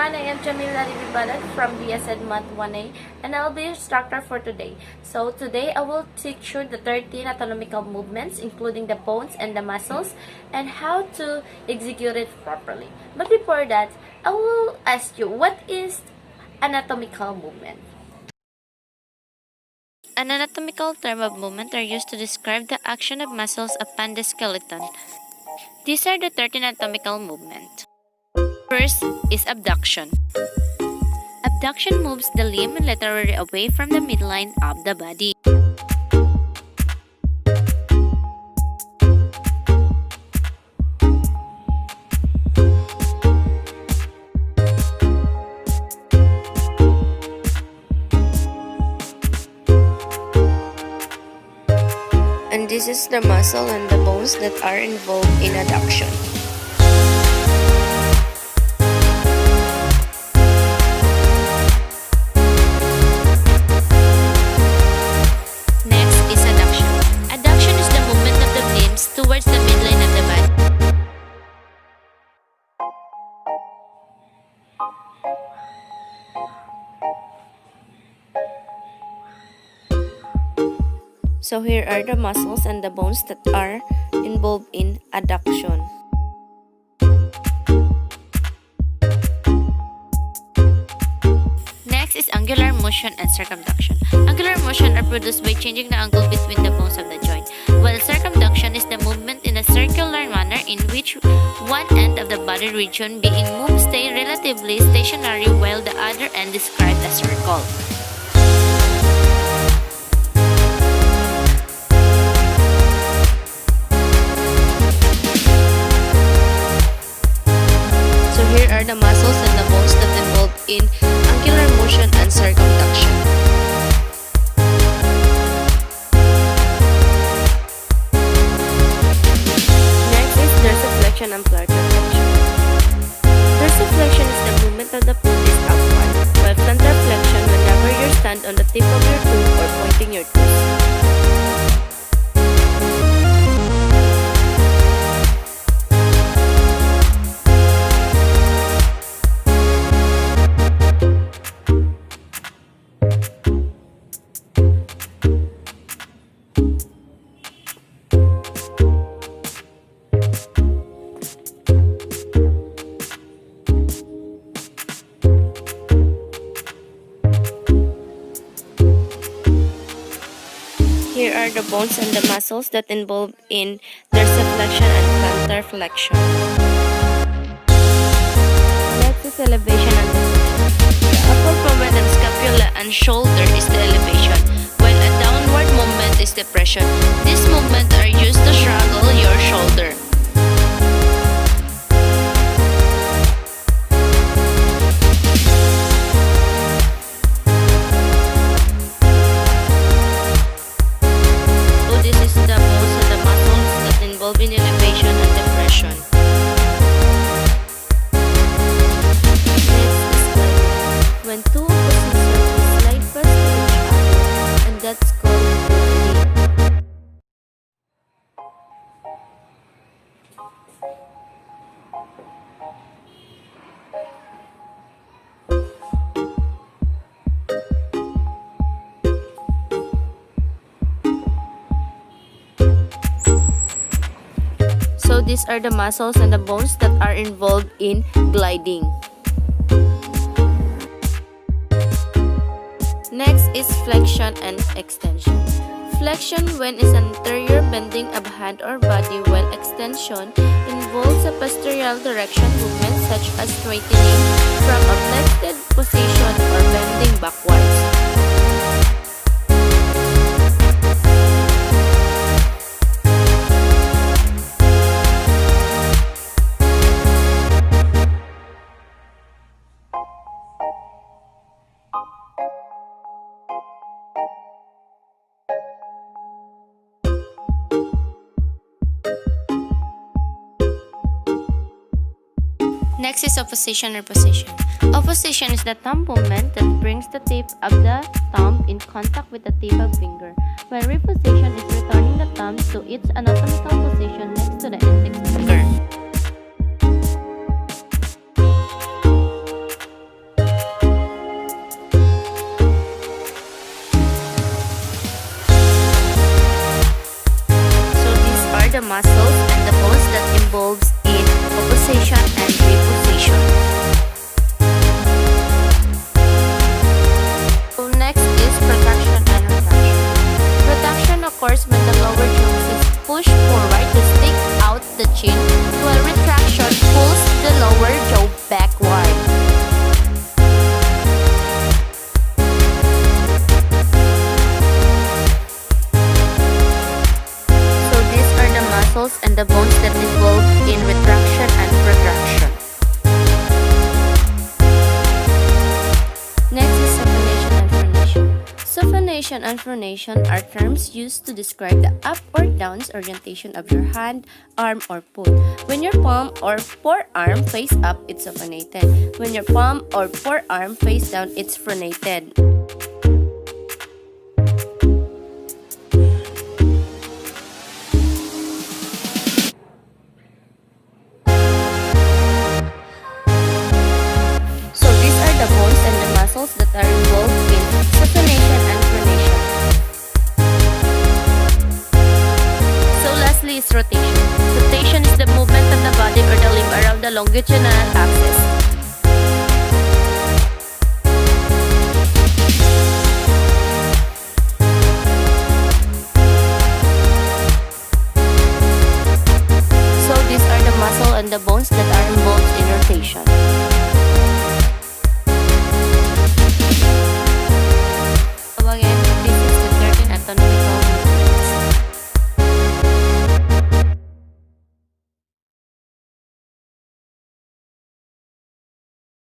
everyone, I am Jamila Ribibalat from DSED Math 1A and I'll be your instructor for today. So today I will teach you the 13 anatomical movements including the bones and the muscles and how to execute it properly. But before that, I will ask you, what is anatomical movement? An anatomical term of movement are used to describe the action of muscles upon the skeleton. These are the 13 anatomical movements. First is abduction. Abduction moves the limb laterally away from the midline of the body. And this is the muscle and the bones that are involved in abduction. Next is adduction. Adduction is the movement of the limbs towards the midline of the body. So here are the muscles and the bones that are involved in adduction. Next is angular motion and circumduction. Angular motion are produced by changing the angle between the bones of the joint, while circumduction is the movement in a circular manner in which one end of the body region being moved stay relatively stationary while the other end described as circle. Here are the muscles and the bones that involve in angular motion and circumduction. Next is dorsiflexion and plantar flexion. Dorsiflexion is the movement of the foot is upward, while plantar flexion whenever you stand on the tip of your toe or pointing your toes. Here are the bones and the muscles that involve in dorsiflexion and plantar flexion. Next is elevation and descension. The upward movement of scapula and shoulder is the elevation, while a downward movement is depression. These movements are used to struggle your shoulder. In elevation and depression. Next is gliding. When two opposite surfaces slide past each other, and that's called gliding. So these are the muscles and the bones that are involved in gliding. Next is flexion and extension. Flexion when is an anterior bending of hand or body, while extension involves a posterior direction movement such as straightening from a flexed position or bending backwards. Next is opposition or position. Opposition is the thumb movement that brings the tip of the thumb in contact with the tip of finger, while reposition is returning the thumb to its anatomical position next to the index finger. Supination and pronation are terms used to describe the up or down orientation of your hand, arm, or foot. When your palm or forearm face up, it's supinated. When your palm or forearm face down, it's pronated. So these are the bones and the muscles that are involved in supination and pronation. So lastly is rotation. Rotation is the movement of the body or the limb around the longitudinal axis.